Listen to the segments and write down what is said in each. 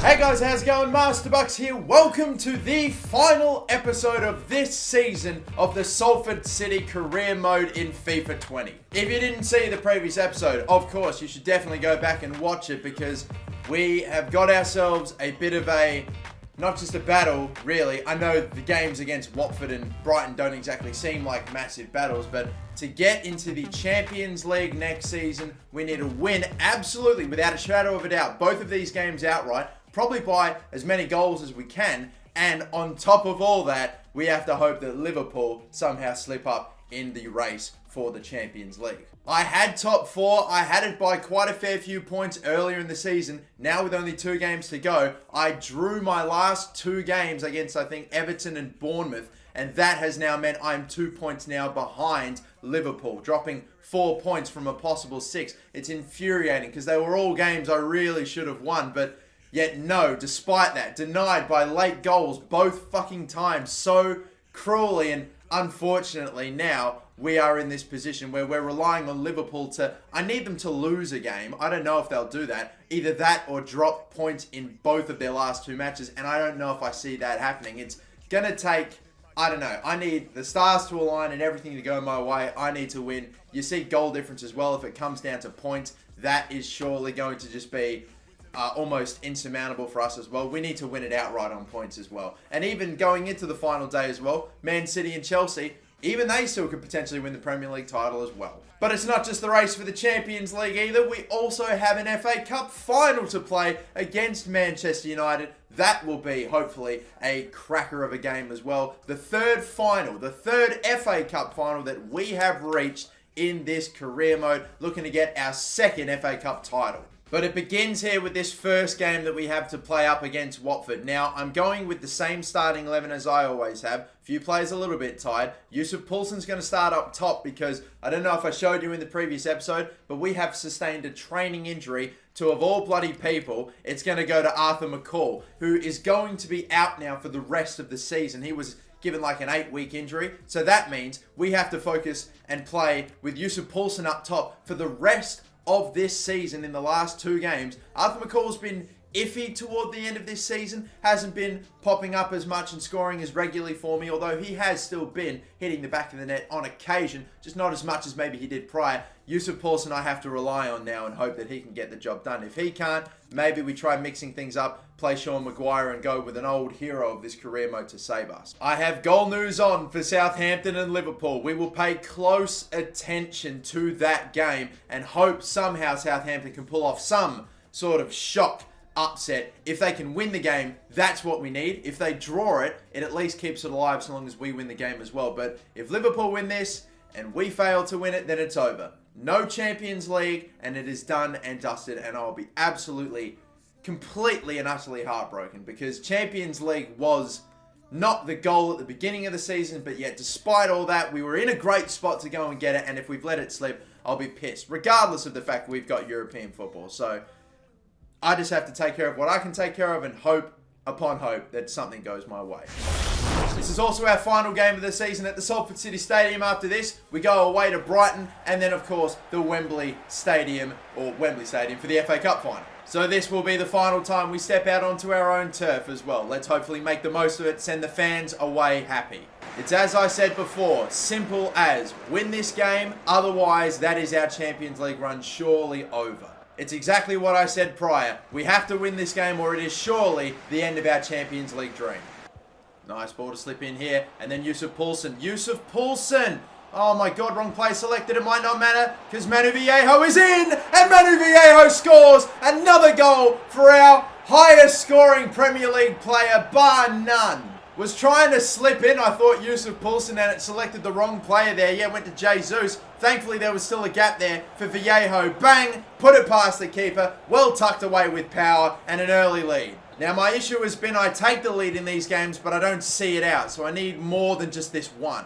Hey guys, how's it going? Master Bucks here. Welcome to the final episode of this season of the Salford City career mode in FIFA 20. If you didn't see the previous episode, of course, you should definitely go back and watch it because we have got ourselves a bit of a, not just a battle, really. I know the games against Watford and Brighton don't exactly seem like massive battles, but to get into the Champions League next season, we need to win absolutely, without a shadow of a doubt, both of these games outright. Probably by as many goals as we can, and on top of all that, we have to hope that Liverpool somehow slip up in the race for the Champions League. I had top four. I had it by quite a fair few points earlier in the season. Now with only 2 games to go, I drew my last 2 games against, I think, Everton and Bournemouth, and that has now meant I'm 2 points now behind Liverpool, dropping 4 points from a possible 6. It's infuriating because they were all games I really should have won, but yet no, despite that, denied by late goals both fucking times so cruelly, and unfortunately now we are in this position where we're relying on Liverpool to, I need them to lose a game. I don't know if they'll do that. Either that or drop points in both of their last 2 matches, and I don't know if I see that happening. It's going to take, I don't know, I need the stars to align and everything to go my way. I need to win. You see goal difference as well. If it comes down to points, that is surely going to just be almost insurmountable for us as well. We need to win it outright on points as well. And even going into the final day as well, Man City and Chelsea, even they still could potentially win the Premier League title as well. But it's not just the race for the Champions League either. We also have an FA Cup final to play against Manchester United. That will be, hopefully, a cracker of a game as well. The third final, the third FA Cup final that we have reached in this career mode, looking to get our second FA Cup title. But it begins here with this first game that we have to play up against Watford. Now, I'm going with the same starting 11 as I always have. A few players a little bit tired. Yusuf Poulsen's going to start up top because I don't know if I showed you in the previous episode, but we have sustained a training injury to, of all bloody people, it's going to go to Arthur McCall, who is going to be out now for the rest of the season. He was given like an 8-week injury. So that means we have to focus and play with Yusuf Poulsen up top for the rest of this season. In the last 2 games, Arthur McCall's been iffy toward the end of this season, hasn't been popping up as much and scoring as regularly for me, although he has still been hitting the back of the net on occasion, just not as much as maybe he did prior. Yusuf Poulsen I have to rely on now and hope that he can get the job done. If he can't, maybe we try mixing things up, play Sean Maguire and go with an old hero of this career mode to save us. I have goal news on for Southampton and Liverpool. We will pay close attention to that game and hope somehow Southampton can pull off some sort of shock upset. If they can win the game, that's what we need. If they draw it, it at least keeps it alive so long as we win the game as well. But if Liverpool win this and we fail to win it, then it's over. No Champions League, and it is done and dusted, and I'll be absolutely, completely and utterly heartbroken because Champions League was not the goal at the beginning of the season, but yet despite all that, we were in a great spot to go and get it, and if we've let it slip, I'll be pissed, regardless of the fact we've got European football. So I just have to take care of what I can take care of and hope upon hope that something goes my way. This is also our final game of the season at the Salford City Stadium. After this, we go away to Brighton and then, of course, the Wembley Stadium for the FA Cup final. So this will be the final time we step out onto our own turf as well. Let's hopefully make the most of it, send the fans away happy. It's as I said before, simple as win this game, otherwise that is our Champions League run surely over. It's exactly what I said prior. We have to win this game or it is surely the end of our Champions League dream. Nice ball to slip in here. And then Yusuf Poulsen. Yusuf Poulsen! Oh my God, wrong play selected. It might not matter because Manu Viejo is in. And Manu Viejo scores another goal for our highest scoring Premier League player, bar none. Was trying to slip in, I thought, Yusuf Poulsen, and it selected the wrong player there. Yeah, went to Jesus. Thankfully, there was still a gap there for Viejo. Bang! Put it past the keeper. Well tucked away with power and an early lead. Now, my issue has been I take the lead in these games, but I don't see it out. So I need more than just this one.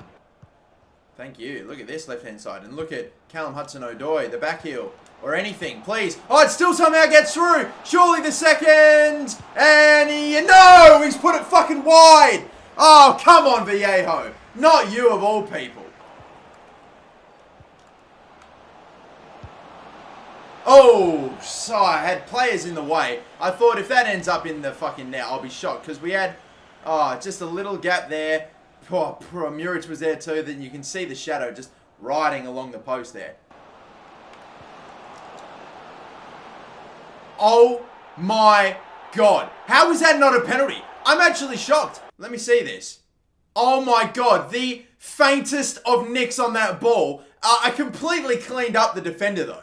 Thank you. Look at this left-hand side. And look at Callum Hudson-Odoi, the back heel. Or anything, please. Oh, it still somehow gets through. Surely the second. And no, he's put it fucking wide. Oh, come on, Viejo. Not you of all people. Oh, so I had players in the way. I thought if that ends up in the fucking net, I'll be shocked. Because we had, just a little gap there. Poor Muric was there too. Then you can see the shadow just riding along the post there. Oh my God. How is that not a penalty? I'm actually shocked. Let me see this. Oh my God. The faintest of nicks on that ball. I completely cleaned up the defender though.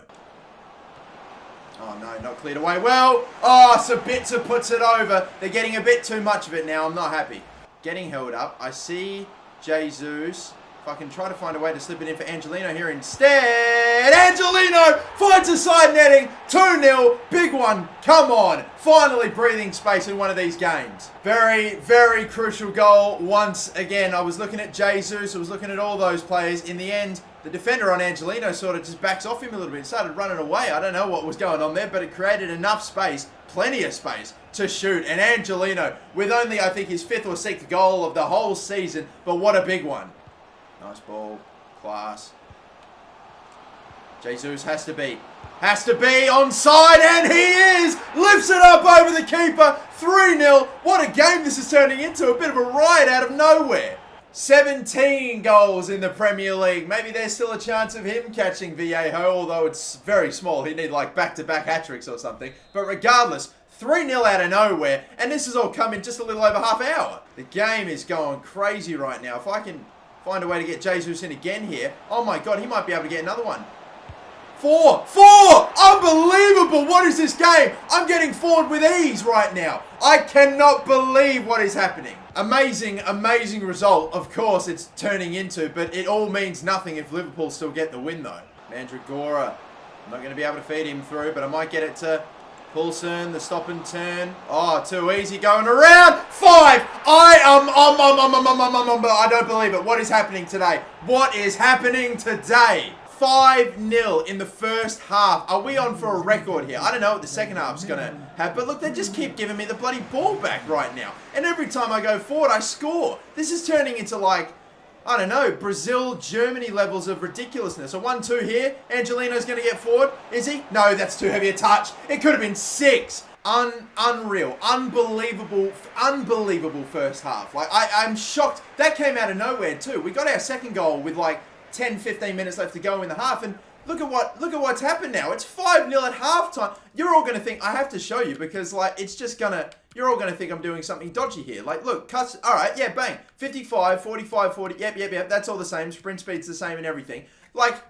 Oh no, not cleared away well. Oh, Sabitzer puts it over. They're getting a bit too much of it now. I'm not happy. Getting held up. I see Jesus. If I can try to find a way to slip it in for Angelino here instead. Angelino finds a side netting. 2-0. Big one. Come on. Finally breathing space in one of these games. Very, very crucial goal. Once again, I was looking at Jesus. I was looking at all those players. In the end, the defender on Angelino sort of just backs off him a little bit. Started running away. I don't know what was going on there, but it created enough space, plenty of space, to shoot. And Angelino, with only, I think, his 5th or 6th goal of the whole season, but what a big one. Nice ball. Class. Jesus has to be onside, and he is! Lifts it up over the keeper. 3-0. What a game this is turning into. A bit of a riot out of nowhere. 17 goals in the Premier League. Maybe there's still a chance of him catching Viejo, although it's very small. He'd need like back-to-back hat-tricks or something. But regardless, 3-0 out of nowhere, and this has all come in just a little over half an hour. The game is going crazy right now. If I can find a way to get Jesus in again here. Oh my God, he might be able to get another one. 4! Unbelievable! What is this game? I'm getting forward with ease right now. I cannot believe what is happening. Amazing, amazing result. Of course, it's turning into, but it all means nothing if Liverpool still get the win though. Mandragora. I'm not going to be able to feed him through, but I might get it to Poulsen, the stop and turn. Oh, too easy going around. 5! I don't believe it. What is happening today? What is happening today? 5-0 in the first half. Are we on for a record here? I don't know what the second half's going to have, but look, they just keep giving me the bloody ball back right now. And every time I go forward, I score. This is turning into like, I don't know, Brazil, Germany levels of ridiculousness. A 1-2 here. Angelino's going to get forward. Is he? No, that's too heavy a touch. It could have been 6. Unreal. Unbelievable first half. Like, I'm shocked. That came out of nowhere too. We got our second goal with like 10, 15 minutes left to go in the half, and look at what's happened now. It's 5-0 at halftime. You're all going to think, I have to show you, because like it's just gonna, you're all going to think I'm doing something dodgy here. Like, look, cuts, all right, yeah, bang. 55, 45, 40, yep, that's all the same. Sprint speed's the same and everything. Like,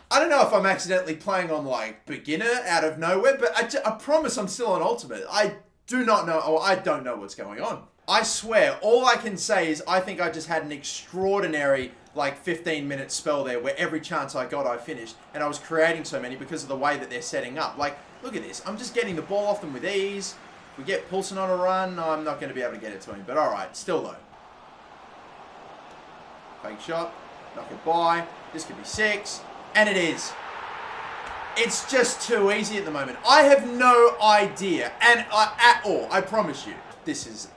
I don't know if I'm accidentally playing on like beginner out of nowhere, but I promise I'm still on ultimate. I do not know, or I don't know what's going on. I swear, all I can say is I think I just had an extraordinary like 15-minute spell there where every chance I got I finished, and I was creating so many because of the way that they're setting up. Like, look at this. I'm just getting the ball off them with ease. If we get Poulsen on a run, I'm not going to be able to get it to him, but alright, still though. Fake shot, knock it by. This could be 6, and it is. It's just too easy at the moment. I have no idea, and at all, I promise you. This is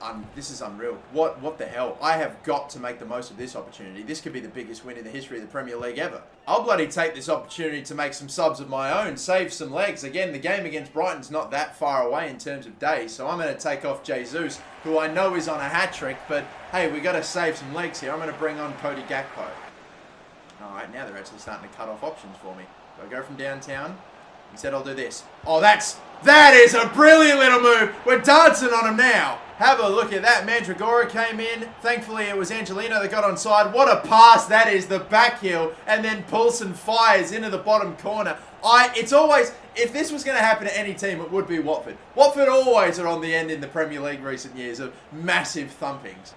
unreal. What the hell? I have got to make the most of this opportunity. This could be the biggest win in the history of the Premier League ever. I'll bloody take this opportunity to make some subs of my own, save some legs. Again, the game against Brighton's not that far away in terms of days, so I'm going to take off Jesus, who I know is on a hat-trick, but hey, we got to save some legs here. I'm going to bring on Cody Gakpo. Alright, now they're actually starting to cut off options for me. Do I go from downtown? Instead, I'll do this. Oh, that is a brilliant little move. We're dancing on him now. Have a look at that. Mandragora came in. Thankfully, it was Angelino that got onside. What a pass that is. The back heel. And then Poulsen fires into the bottom corner. It's always, if this was going to happen to any team, it would be Watford. Watford always are on the end in the Premier League recent years of massive thumpings.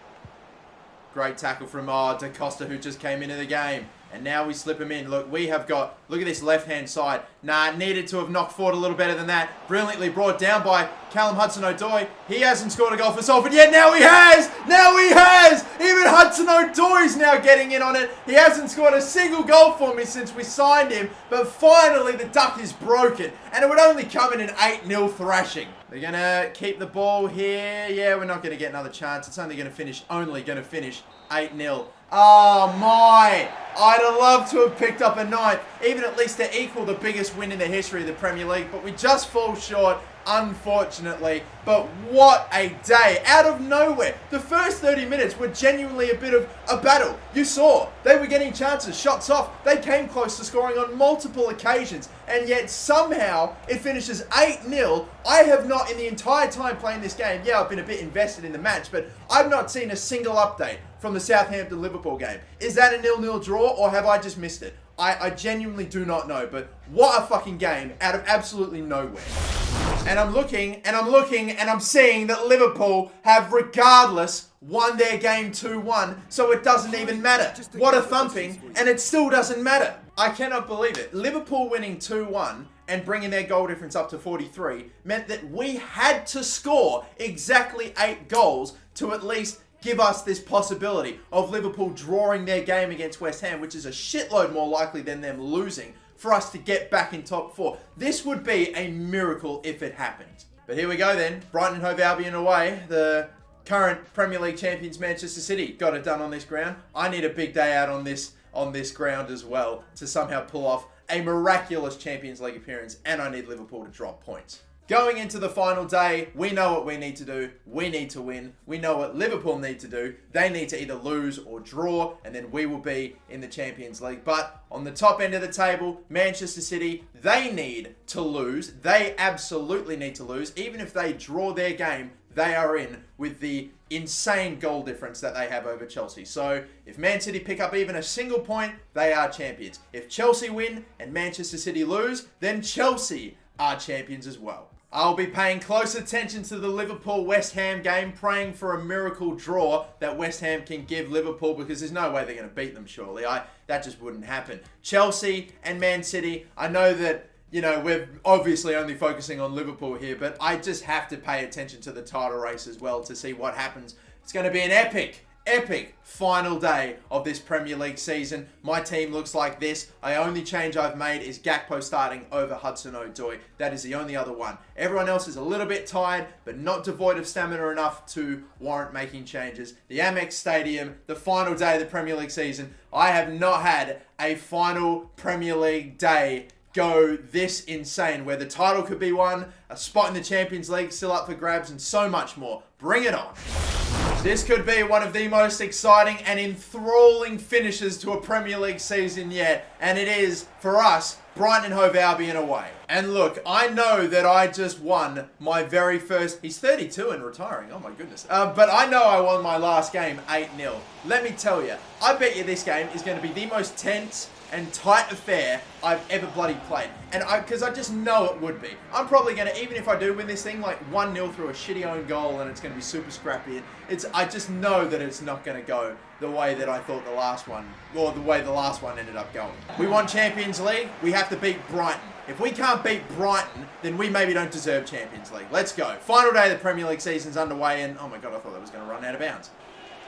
Great tackle from Da Costa, who just came into the game. And now we slip him in. Look, we have got, look at this left-hand side. Needed to have knocked forward a little better than that. Brilliantly brought down by Callum Hudson-Odoi. He hasn't scored a goal for Salford yet. Now he has! Now he has! Even Hudson-Odoi's now getting in on it. He hasn't scored a single goal for me since we signed him. But finally, the duck is broken. And it would only come in an 8-0 thrashing. They're going to keep the ball here. Yeah, we're not going to get another chance. It's only going to finish 8-0. Oh my! I'd have loved to have picked up a ninth, even at least to equal the biggest win in the history of the Premier League, but we just fall short, unfortunately. But what a day, out of nowhere. The first 30 minutes were genuinely a bit of a battle. You saw, they were getting chances, shots off, they came close to scoring on multiple occasions, and yet somehow it finishes 8-0. I have not, in the entire time playing this game, yeah, I've been a bit invested in the match, but I've not seen a single update from the Southampton-Liverpool game. Is that a 0-0 draw, or have I just missed it? I genuinely do not know, but what a fucking game out of absolutely nowhere. And I'm looking, and I'm seeing that Liverpool have, regardless, won their game 2-1, so it doesn't even matter. What a thumping, and it still doesn't matter. I cannot believe it. Liverpool winning 2-1 and bringing their goal difference up to 43 meant that we had to score exactly 8 goals to at least give us this possibility of Liverpool drawing their game against West Ham, which is a shitload more likely than them losing, for us to get back in top 4. This would be a miracle if it happened. But here we go then. Brighton and Hove Albion away. The current Premier League champions Manchester City got it done on this ground. I need a big day out on this ground as well to somehow pull off a miraculous Champions League appearance, and I need Liverpool to drop points. Going into the final day, we know what we need to do. We need to win. We know what Liverpool need to do. They need to either lose or draw, and then we will be in the Champions League. But on the top end of the table, Manchester City, they need to lose. They absolutely need to lose. Even if they draw their game, they are in with the insane goal difference that they have over Chelsea. So if Man City pick up even a single point, they are champions. If Chelsea win and Manchester City lose, then Chelsea are champions as well. I'll be paying close attention to the Liverpool-West Ham game, praying for a miracle draw that West Ham can give Liverpool, because there's no way they're going to beat them, surely. That just wouldn't happen. Chelsea and Man City, I know that, we're obviously only focusing on Liverpool here, but I just have to pay attention to the title race as well to see what happens. It's going to be an epic final day of this Premier League season. My team looks like this. The only change I've made is Gakpo starting over Hudson-Odoi. That is the only other one. Everyone else is a little bit tired, but not devoid of stamina enough to warrant making changes. The Amex Stadium, the final day of the Premier League season. I have not had a final Premier League day go this insane, where the title could be won, a spot in the Champions League still up for grabs, and so much more. Bring it on. This could be one of the most exciting and enthralling finishes to a Premier League season yet, and it is, for us, Brighton and Hove Albion away. And look, I know that I just won my very first... He's 32 and retiring, oh my goodness. But I know I won my last game 8-0. Let me tell you, I bet you this game is going to be the most tense and tight affair I've ever bloody played. And because I just know it would be. I'm probably going to, even if I do win this thing, like 1-0 through a shitty own goal, and it's going to be super scrappy. I just know that it's not going to go the way that I thought the last one, or the way the last one ended up going. We want Champions League, we have to beat Brighton. If we can't beat Brighton, then we maybe don't deserve Champions League. Let's go. Final day of the Premier League season's underway, and oh my god, I thought that was going to run out of bounds.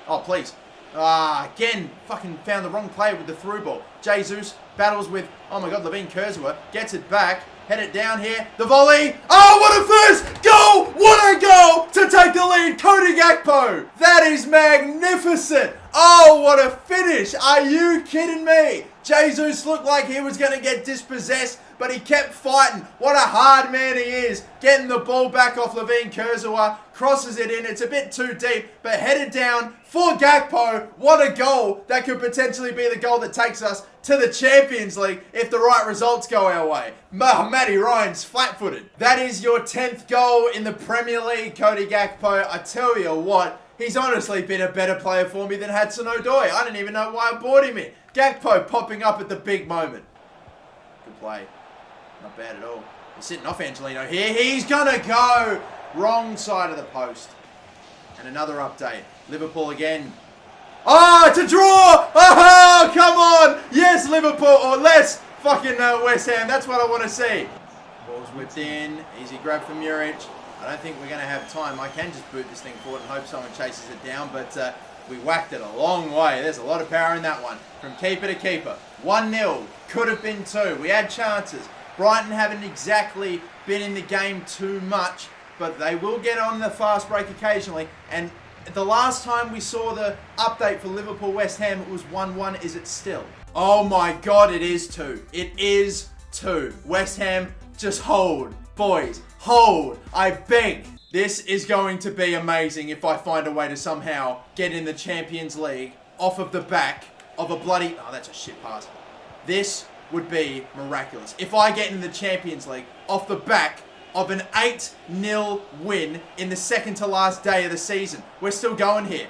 Oh, please. Again, fucking found the wrong player with the through ball. Jesus battles with, oh my god, Levine Kurzweil, gets it back, head it down here, the volley. Oh, what a first goal! What a goal to take the lead, Cody Gakpo. That is magnificent. Oh, what a finish. Are you kidding me? Jesus looked like he was going to get dispossessed, but he kept fighting. What a hard man he is. Getting the ball back off Levine Kurzweil, crosses it in. It's a bit too deep, but headed down for Gakpo. What a goal. That could potentially be the goal that takes us to the Champions League if the right results go our way. Matty Ryan's flat-footed. That is your 10th goal in the Premier League, Cody Gakpo. I tell you what, he's honestly been a better player for me than Hudson-Odoi. I don't even know why I bought him in. Gakpo popping up at the big moment. Good play. Not bad at all. He's sitting off Angelino here. He's gonna go wrong side of the post. And another update. Liverpool again. Oh, it's a draw! Oh, come on! Yes, Liverpool, or less fucking West Ham. That's what I want to see. Ball's whipped in. Easy grab from Muric. I don't think we're going to have time. I can just boot this thing forward and hope someone chases it down, but we whacked it a long way. There's a lot of power in that one. From keeper to keeper. 1-0. Could have been 2. We had chances. Brighton haven't exactly been in the game too much, but they will get on the fast break occasionally. And The last time we saw the update for Liverpool West Ham, it was 1-1. Is it still? Oh my God, it is 2. It is 2. West Ham, just hold. Boys, hold. I beg. This is going to be amazing if I find a way to somehow get in the Champions League off of the back of a bloody... Oh, that's a shit pass. This would be miraculous. If I get in the Champions League off the back of an 8-0 win in the second to last day of the season. We're still going here.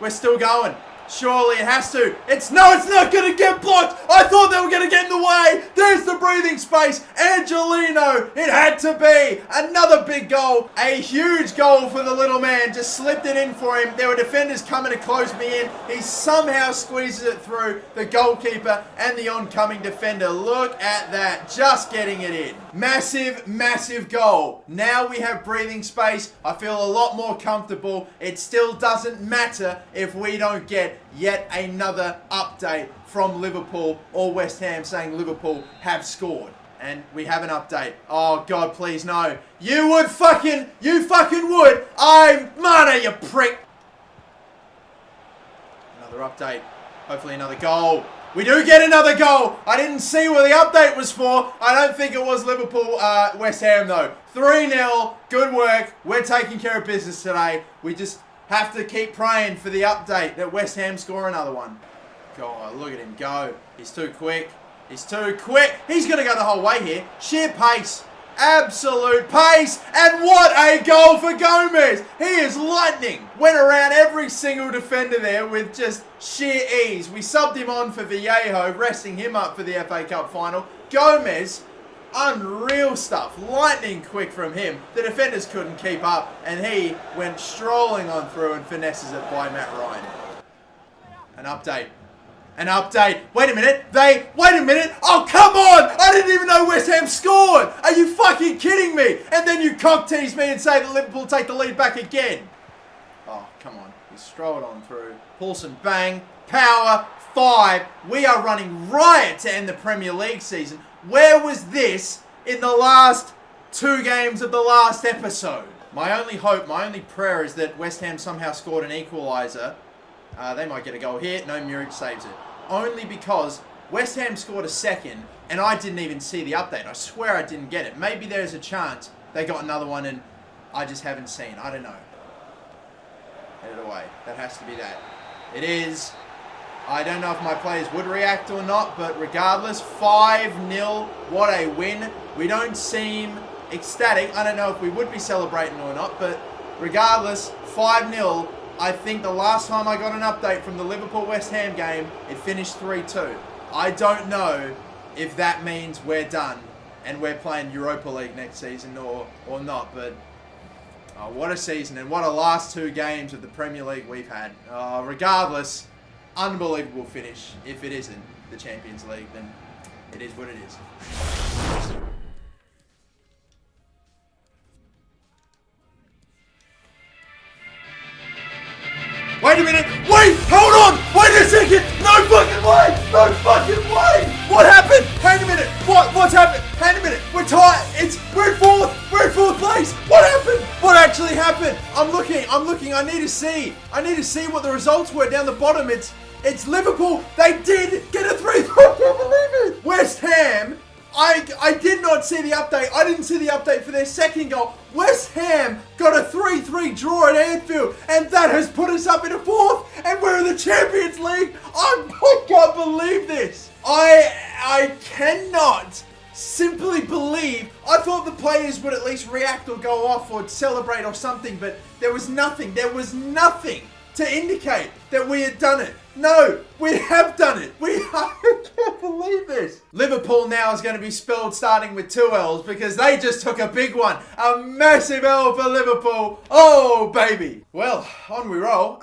We're still going. Surely it has to. It's not going to get blocked. I thought they were going to get in the way. There's the breathing space. Angelino. It had to be. Another big goal. A huge goal for the little man. Just slipped it in for him. There were defenders coming to close me in. He somehow squeezes it through the goalkeeper and the oncoming defender. Look at that. Just getting it in. Massive, massive goal. Now we have breathing space. I feel a lot more comfortable. It still doesn't matter if we don't get yet another update from Liverpool or West Ham saying Liverpool have scored. And we have an update. Oh God, please no. You fucking would. I'm Mana, you prick. Another update. Hopefully another goal. We do get another goal. I didn't see what the update was for. I don't think it was Liverpool, West Ham though. 3-0. Good work. We're taking care of business today. We just have to keep praying for the update that West Ham score another one. God, look at him go. He's too quick. He's too quick. He's going to go the whole way here. Sheer pace. Absolute pace. And what a goal for Gomez. He is lightning. Went around every single defender there with just sheer ease. We subbed him on for Vallejo, resting him up for the FA Cup final. Gomez, unreal stuff. Lightning quick from him. The defenders couldn't keep up, and he went strolling on through and finesses it by Matt Ryan. An update. An update. Wait a minute. Wait a minute. Oh, come on. I didn't even know West Ham scored. Are you fucking kidding me? And then you cock tease me and say that Liverpool take the lead back again. Oh, come on. He strolled on through. Paulson, bang. Power. 5. We are running riot to end the Premier League season. Where was this in the last 2 games of the last episode? My only hope, my only prayer is that West Ham somehow scored an equaliser. They might get a goal here. No, Muric saves it. Only because West Ham scored a second and I didn't even see the update. I swear I didn't get it. Maybe there's a chance they got another one and I just haven't seen. I don't know. Head it away. That has to be that. It is. I don't know if my players would react or not, but regardless, 5-0. What a win. We don't seem ecstatic. I don't know if we would be celebrating or not, but regardless, 5-0. I think the last time I got an update from the Liverpool-West Ham game, it finished 3-2. I don't know if that means we're done and we're playing Europa League next season or not, but what a season and what a last 2 games of the Premier League we've had. Regardless, unbelievable finish. If it isn't the Champions League, then it is what it is. Wait a minute! Wait! Hold on! Wait a second! No fucking way! No fucking way! What happened? Hang a minute! What's happened? Hang a minute! We're tied! We're in 4th! We're in 4th place! What happened? What actually happened? I'm looking, I need to see what the results were down the bottom. It's Liverpool! They did get a 3-3! I can't believe it! West Ham, I did not see the update. I didn't see the update for their second goal. West Ham got a 3-3 draw at Anfield, and that has put us up in a 4th, and we're in the Champions League. I can't believe this. I cannot simply believe. I thought the players would at least react or go off or celebrate or something, but there was nothing. There was nothing to indicate that we had done it. No, we have done it. I can't believe this. Liverpool now is going to be spelled starting with 2 L's because they just took a big one. A massive L for Liverpool. Oh, baby. Well, on we roll.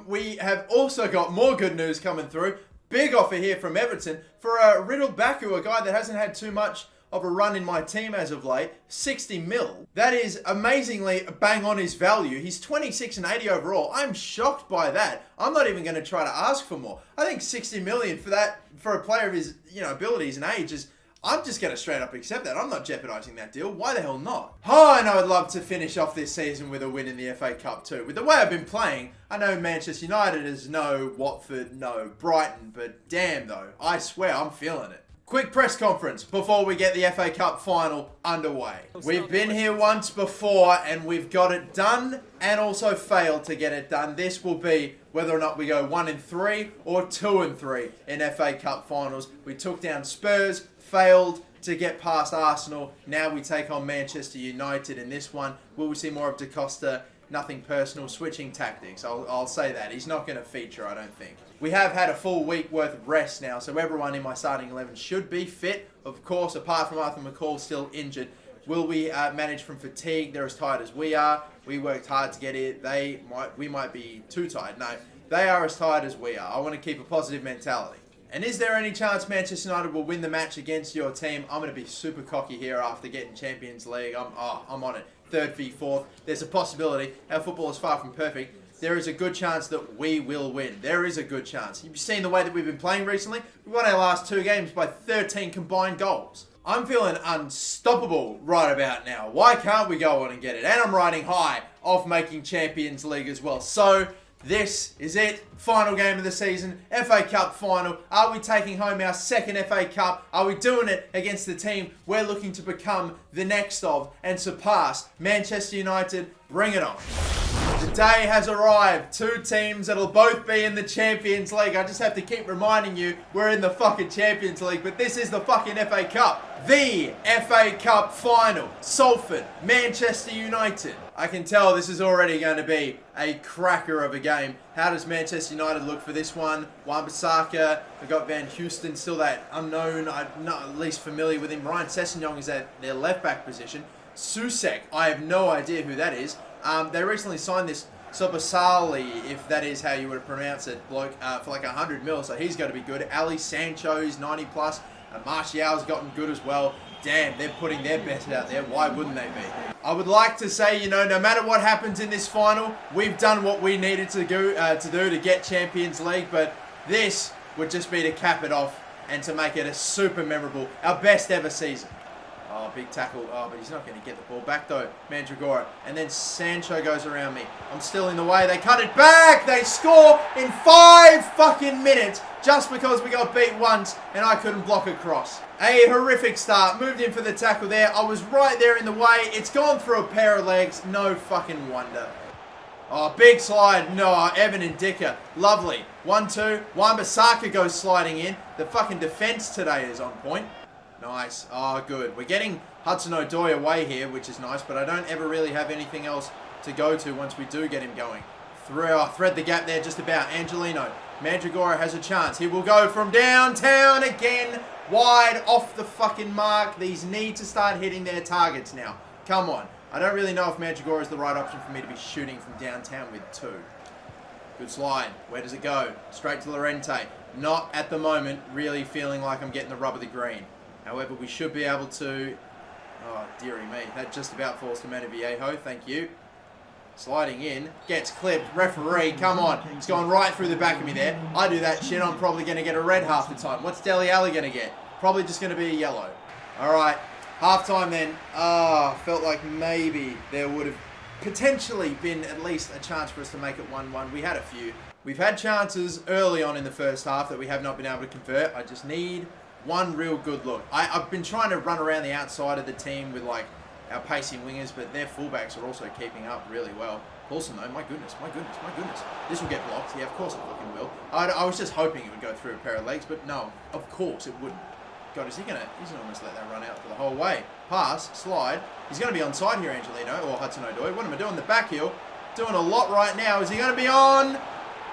We have also got more good news coming through. Big offer here from Everton for Riddle Baku, a guy that hasn't had too much of a run in my team as of late. 60 mil. That is amazingly bang on his value. He's 26 and 80 overall. I'm shocked by that. I'm not even going to try to ask for more. I think 60 million for a player of his abilities and age is I'm just going to straight up accept that. I'm not jeopardising that deal. Why the hell not? Oh, and I would love to finish off this season with a win in the FA Cup too. With the way I've been playing, I know Manchester United is no, Watford no, Brighton, but damn though, I swear I'm feeling it. Quick press conference before we get the FA Cup final underway. We've been here once before and we've got it done and also failed to get it done. This will be whether or not we go 1-3 or 2-3 in FA Cup finals. We took down Spurs, failed to get past Arsenal. Now we take on Manchester United in this one. Will we see more of Da Costa? Nothing personal, switching tactics. I'll say that. He's not going to feature, I don't think. We have had a full week worth of rest now, so everyone in my starting 11 should be fit. Of course, apart from Arthur McCall still injured. Will we manage from fatigue? They're as tired as we are. We worked hard to get here. We might be too tired. No, they are as tired as we are. I want to keep a positive mentality. And is there any chance Manchester United will win the match against your team? I'm going to be super cocky here after getting Champions League. I'm on it. Third v fourth. There's a possibility. Our football is far from perfect. There is a good chance that we will win. There is a good chance. You've seen the way that we've been playing recently. We won our last 2 games by 13 combined goals. I'm feeling unstoppable right about now. Why can't we go on and get it? And I'm riding high off making Champions League as well. So this is it. Final game of the season. FA Cup final. Are we taking home our second FA Cup? Are we doing it against the team we're looking to become the next of and surpass? Manchester United, bring it on. The day has arrived. 2 teams that'll both be in the Champions League. I just have to keep reminding you we're in the fucking Champions League, but this is the fucking FA Cup. The FA Cup final. Salford, Manchester United. I can tell this is already going to be a cracker of a game. How does Manchester United look for this one? Wan-Bissaka, we've got Van Houston, still that unknown. I'm not at least familiar with him. Ryan Sessegnon is at their left back position. Susek, I have no idea who that is. They recently signed this Sobasali, if that is how you would pronounce it, bloke, for like 100 mil, so he's got to be good. Ali Sancho's 90 plus, and Martial's gotten good as well. Damn, they're putting their best out there. Why wouldn't they be? I would like to say, no matter what happens in this final, we've done what we needed to do to get Champions League, but this would just be to cap it off and to make it a super memorable, our best ever season. Oh, big tackle. Oh, but he's not going to get the ball back, though. Mandragora. And then Sancho goes around me. I'm still in the way. They cut it back. They score in 5 fucking minutes just because we got beat once and I couldn't block a cross. A horrific start. Moved in for the tackle there. I was right there in the way. It's gone through a pair of legs. No fucking wonder. Oh, big slide. No, Evan and Dicker. Lovely. 1-2. Wan-Bissaka goes sliding in. The fucking defense today is on point. Nice. Oh, good. We're getting Hudson-Odoi away here, which is nice, but I don't ever really have anything else to go to once we do get him going. Thread the gap there just about. Angelino. Mandragora has a chance. He will go from downtown again. Wide off the fucking mark. These need to start hitting their targets now. Come on. I don't really know if Mandragora is the right option for me to be shooting from downtown with 2. Good slide. Where does it go? Straight to Llorente. Not at the moment really feeling like I'm getting the rub of the green. However, we should be able to... Oh, dearie me. That just about falls to Manaviejo. Thank you. Sliding in. Gets clipped. Referee, come on. It's gone right through the back of me there. I do that shit, I'm probably going to get a red half the time. What's Dele Alli going to get? Probably just going to be a yellow. Alright. Half time then. Felt like maybe there would have potentially been at least a chance for us to make it 1-1. We had a few. We've had chances early on in the first half that we have not been able to convert. I just need... one real good look. I've been trying to run around the outside of the team with like our pacey wingers, but their fullbacks are also keeping up really well. Coulson though, my goodness. This will get blocked. Yeah, of course it fucking will. I was just hoping it would go through a pair of legs, but no, of course it wouldn't. God, he's gonna almost let that run out for the whole way. Pass, slide. He's gonna be onside here, Angelino, or Hudson-Odoi. What am I doing? The back heel. Doing a lot right now. Is he gonna be on?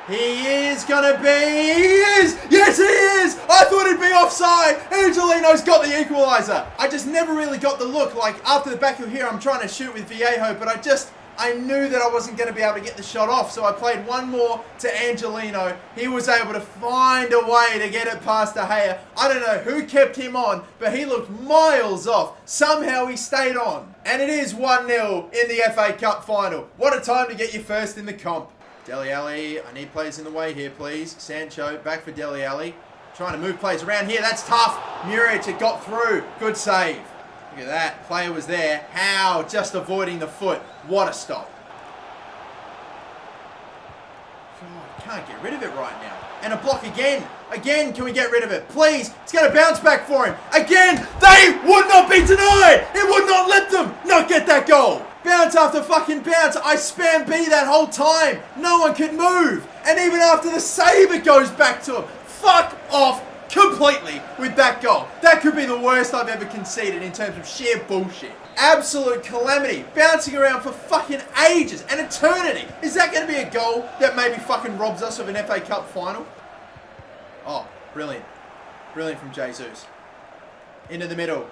He is going to be... He is! Yes, he is! I thought he'd be offside! Angelino's got the equaliser! I just never really got the look. Like, after the back heel here, I'm trying to shoot with Viejo, but I knew that I wasn't going to be able to get the shot off, so I played one more to Angelino. He was able to find a way to get it past De Gea. I don't know who kept him on, but he looked miles off. Somehow he stayed on. And it is 1-0 in the FA Cup final. What a time to get your first in the comp. Dele Alli, I need players in the way here, please. Sancho, back for Dele Alli. Trying to move plays around here. That's tough. Muric, it got through. Good save. Look at that. Player was there. How? Just avoiding the foot. What a stop. God, can't get rid of it right now. And a block again. Again, can we get rid of it? Please. It's going to bounce back for him. Again, they would not be denied. It would not let them not get that goal. Bounce after fucking bounce. I spam B that whole time. No one could move. And even after the save, it goes back to him. Fuck off completely with that goal. That could be the worst I've ever conceded in terms of sheer bullshit. Absolute calamity. Bouncing around for fucking ages. An eternity. Is that going to be a goal that maybe fucking robs us of an FA Cup final? Oh, brilliant. Brilliant from Jesus. Into the middle.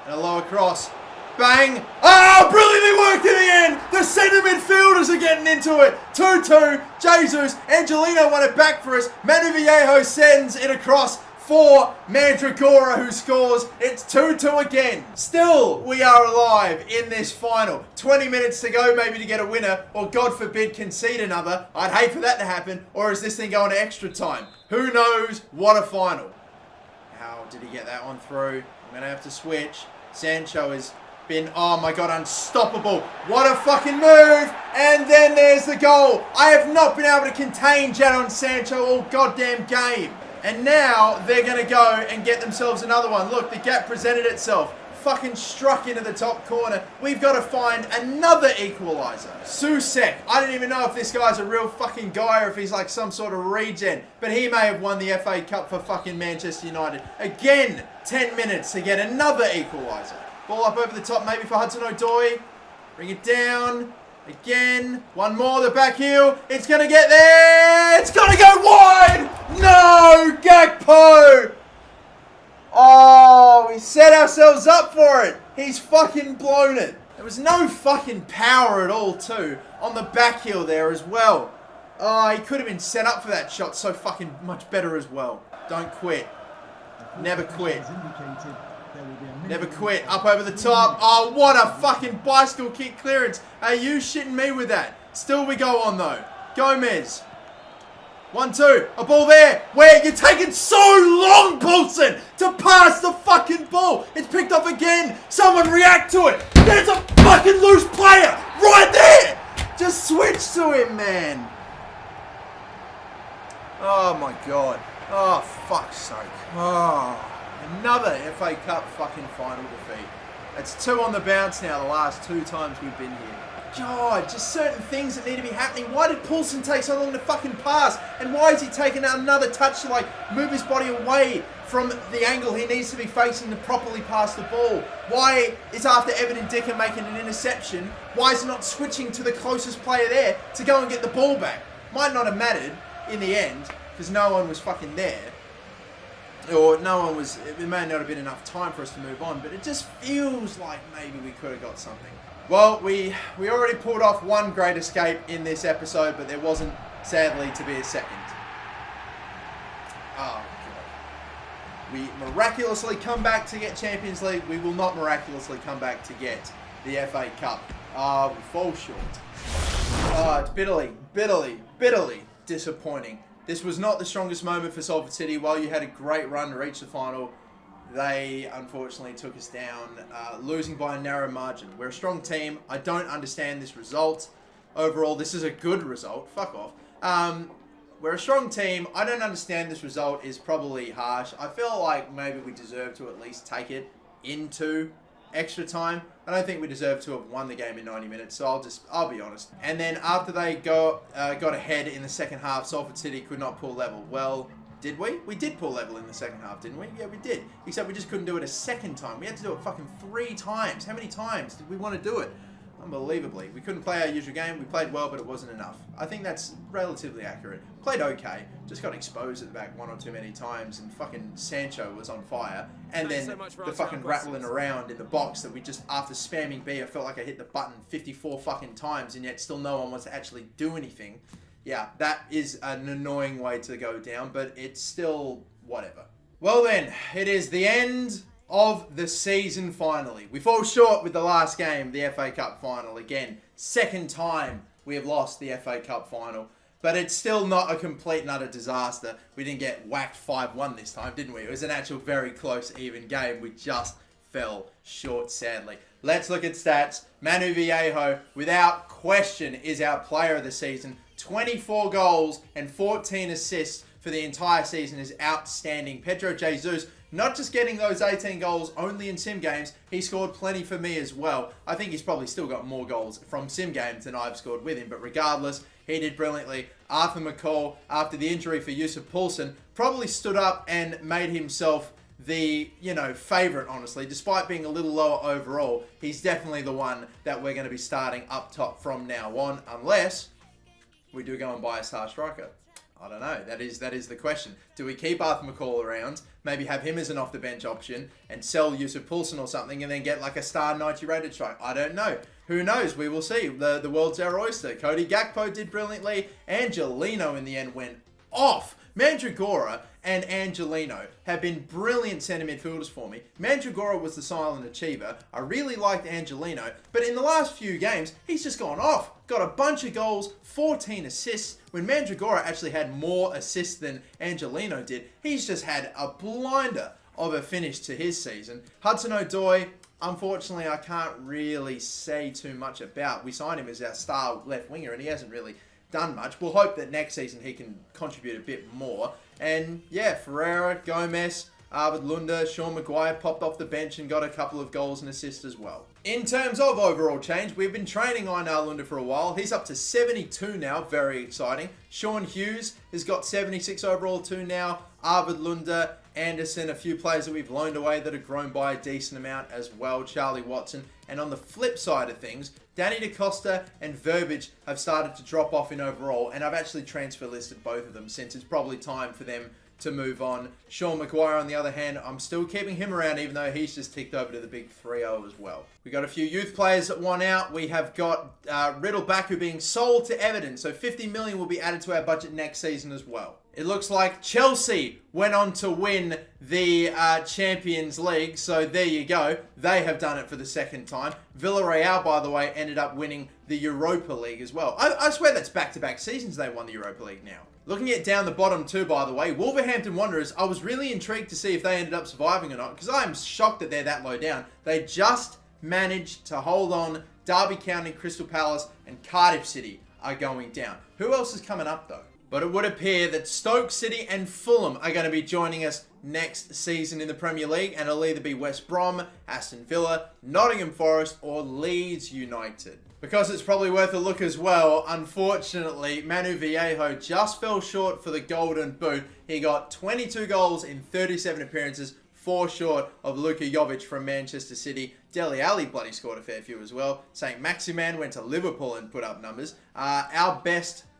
And a lower cross. Bang! Oh, brilliantly worked in the end! The centre midfielders are getting into it! 2-2, Jesus, Angelino won it back for us. Manu Viejo sends it across for Mandragora, who scores. It's 2-2 again. Still, we are alive in this final. 20 minutes to go maybe to get a winner, or God forbid concede another. I'd hate for that to happen, or is this thing going to extra time? Who knows? What a final. How did he get that one through? I'm going to have to switch. Sancho has been, oh my God, unstoppable. What a fucking move. And then there's the goal. I have not been able to contain Jadon Sancho all goddamn game. And now they're going to go and get themselves another one. Look, the gap presented itself. Fucking struck into the top corner. We've got to find another equaliser. Susek. I don't even know if this guy's a real fucking guy or if he's like some sort of regen. But he may have won the FA Cup for fucking Manchester United. Again, 10 minutes to get another equaliser. Ball up over the top maybe for Hudson-Odoi. Bring it down. Again. One more, the back heel. It's going to get there. It's going to go wide. No, Gakpo. Oh, we set ourselves up for it. He's fucking blown it. There was no fucking power at all, too, on the back heel there as well. Oh, he could have been set up for that shot so fucking much better as well. Don't quit. Never quit. Never quit. Up over the top. Oh, what a fucking bicycle kick clearance. Are you shitting me with that? Still we go on, though. Gomez. 1-2. A ball there. Where? You're taking so long, Paulson, to pass the fucking ball. It's picked up again. Someone react to it. There's a fucking loose player right there. Just switch to him, man. Oh, my God. Oh, fuck's sake. Oh. Another FA Cup fucking final defeat. It's 2 on the bounce now the last 2 times we've been here. God, just certain things that need to be happening. Why did Poulsen take so long to fucking pass? And why is he taking another touch to like move his body away from the angle he needs to be facing to properly pass the ball? Why is after Evan and Dicker making an interception, why is he not switching to the closest player there to go and get the ball back? Might not have mattered in the end because no one was fucking there. Or no one was, it may not have been enough time for us to move on, but it just feels like maybe we could have got something. Well, we already pulled off one great escape in this episode, but there wasn't, sadly, to be a second. Oh, God. We miraculously come back to get Champions League. We will not miraculously come back to get the FA Cup. We fall short. It's bitterly disappointing. This was not the strongest moment for Salford City. While you had a great run to reach the final, they unfortunately took us down, losing by a narrow margin. We're a strong team. I don't understand this result. Overall, this is a good result. Fuck off. We're a strong team. I don't understand this result is probably harsh. I feel like maybe we deserve to at least take it into extra time. I don't think we deserve to have won the game in 90 minutes, so I'll be honest. And then after they got ahead in the second half, Salford City could not pull level. Well, did we? We did pull level in the second half, didn't we? Yeah, we did. Except we just couldn't do it a second time. We had to do it fucking 3 times. How many times did we want to do it? Unbelievably. We couldn't play our usual game. We played well, but it wasn't enough. I think that's relatively accurate. Played okay. Just got exposed at the back 1 or 2 many times, and fucking Sancho was on fire. And then the fucking rattling around in the box that we just, after spamming B, I felt like I hit the button 54 fucking times, and yet still no one wants to actually do anything. Yeah, that is an annoying way to go down, but it's still whatever. Well then, it is the end of the season finally. We fall short with the last game, the FA Cup final. Again, second time we have lost the FA Cup final. But it's still not a complete and utter disaster. We didn't get whacked 5-1 this time, didn't we? It was an actual very close, even game. We just fell short, sadly. Let's look at stats. Manu Viejo, without question, is our player of the season. 24 goals and 14 assists for the entire season is outstanding. Pedro Jesus, not just getting those 18 goals only in sim games, he scored plenty for me as well. I think he's probably still got more goals from sim games than I've scored with him, but regardless, he did brilliantly. Arthur McCall, after the injury for Yusuf Poulsen, probably stood up and made himself the, favourite, honestly. Despite being a little lower overall, he's definitely the one that we're going to be starting up top from now on, unless we do go and buy a star striker. I don't know. That is the question. Do we keep Arthur McCall around, maybe have him as an off-the-bench option, and sell Yusuf Poulsen or something, and then get like a star 90 rated striker? I don't know. Who knows? We will see. The world's our oyster. Cody Gakpo did brilliantly. Angelino in the end went off. Mandragora and Angelino have been brilliant centre midfielders for me. Mandragora was the silent achiever. I really liked Angelino, but in the last few games, he's just gone off. Got a bunch of goals, 14 assists. When Mandragora actually had more assists than Angelino did, he's just had a blinder of a finish to his season. Hudson-Odoi, unfortunately, I can't really say too much about. We signed him as our star left winger, and he hasn't really done much. We'll hope that next season he can contribute a bit more. And yeah, Ferreira, Gomez, Arvid Lunda, Sean Maguire popped off the bench and got a couple of goals and assists as well. In terms of overall change, we've been training on Lunda for a while. He's up to 72 now, very exciting. Sean Hughes has got 76 overall too now. Arvid Lunda, Anderson, a few players that we've loaned away that have grown by a decent amount as well. Charlie Watson. And on the flip side of things, Danny DaCosta and Verbiage have started to drop off in overall, and I've actually transfer listed both of them since it's probably time for them to move on. Sean Maguire, on the other hand, I'm still keeping him around even though he's just ticked over to the big 3-0 as well. We got a few youth players that want out. We have got Riddle Baku being sold to Everton, so 50 million will be added to our budget next season as well. It looks like Chelsea went on to win the Champions League, so there you go. They have done it for the second time. Villarreal, by the way, ended up winning the Europa League as well. I swear that's back-to-back seasons they won the Europa League now. Looking at down the bottom too, by the way, Wolverhampton Wanderers, I was really intrigued to see if they ended up surviving or not, because I am shocked that they're that low down. They just managed to hold on. Derby County, Crystal Palace, and Cardiff City are going down. Who else is coming up though? But it would appear that Stoke City and Fulham are going to be joining us next season in the Premier League, and it'll either be West Brom, Aston Villa, Nottingham Forest, or Leeds United. Because it's probably worth a look as well, unfortunately, Manu Viejo just fell short for the Golden Boot. He got 22 goals in 37 appearances, 4 short of Luka Jovic from Manchester City. Dele Alli bloody scored a fair few as well. St. Maximan went to Liverpool and put up numbers. Our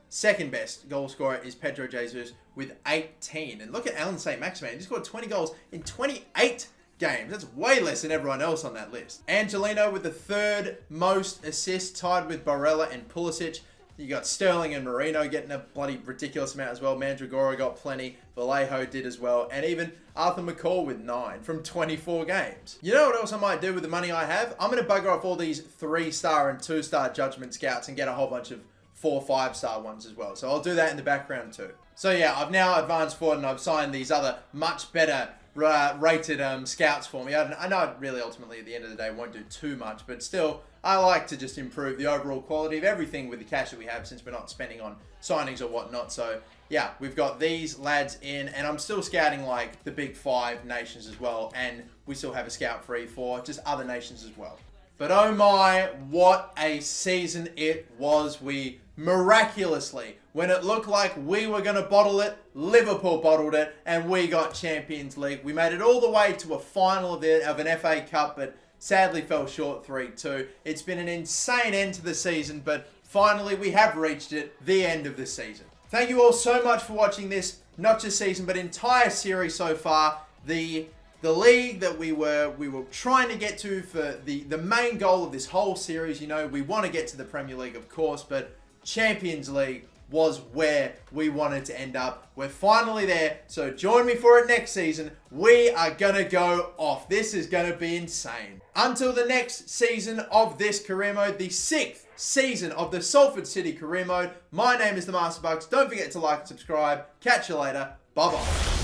second best goal scorer is Pedro Jesus with 18. And look at Alan St. Maximan. He scored 20 goals in 28 games. That's way less than everyone else on that list. Angelino with the third most assists, tied with Barella and Pulisic. You got Sterling and Marino getting a bloody ridiculous amount as well. Mandragora got plenty. Vallejo did as well. And even Arthur McCall with 9 from 24 games. You know what else I might do with the money I have? I'm going to bugger off all these 3-star and 2-star judgment scouts and get a whole bunch of 4 5-star ones as well. So I'll do that in the background too. So yeah, I've now advanced forward and I've signed these other much better rated scouts for me. I know it really ultimately at the end of the day won't do too much, but still I like to just improve the overall quality of everything with the cash that we have since we're not spending on signings or whatnot. So yeah, we've got these lads in, and I'm still scouting like the big 5 nations as well, and we still have a scout free for just other nations as well. But oh my, what a season it was. We miraculously, when it looked like we were going to bottle it, Liverpool bottled it, and we got Champions League. We made it all the way to a final of an FA Cup, but sadly fell short 3-2. It's been an insane end to the season, but finally we have reached it, the end of the season. Thank you all so much for watching this, not just season, but entire series so far. The league that we were trying to get to for the main goal of this whole series. You know, we want to get to the Premier League, of course, but Champions League, was where we wanted to end up. We're finally there, so join me for it next season. We are gonna go off. This is gonna be insane. Until the next season of this career mode, the 6th season of the Salford City career mode, my name is the Master Bucks. Don't forget to like and subscribe. Catch you later. Bye-bye.